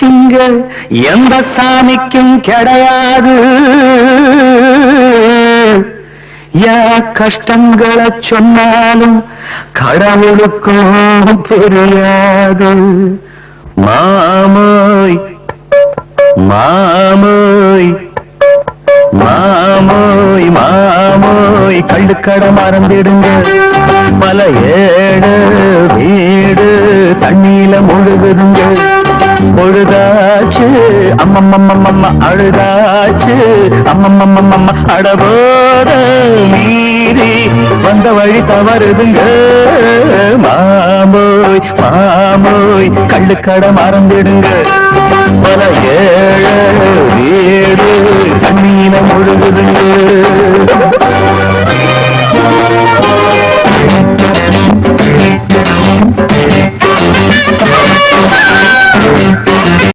இங்க எந்த சாமிக்கும் கிடையாது. என் கஷ்டங்களை சொன்னாலும் கடவுளுக்கும் புரியாது. மாமோய் மாமோய் மாமோய் மாமோய் கள்ளுக்கடை மறந்திடுங்க. பல ஏழு வீடு தண்ணியில முழுகுதுங்க. பொழுதாச்சு அம்மம்மம்மம்ம அழுதாச்சு அம்மம்மம்மம்ம அடபோத மீறி வந்த வழி தவறுதுங்க. மாமோய் மாமோய் கள்ளுக்கடை மறந்திடுங்க.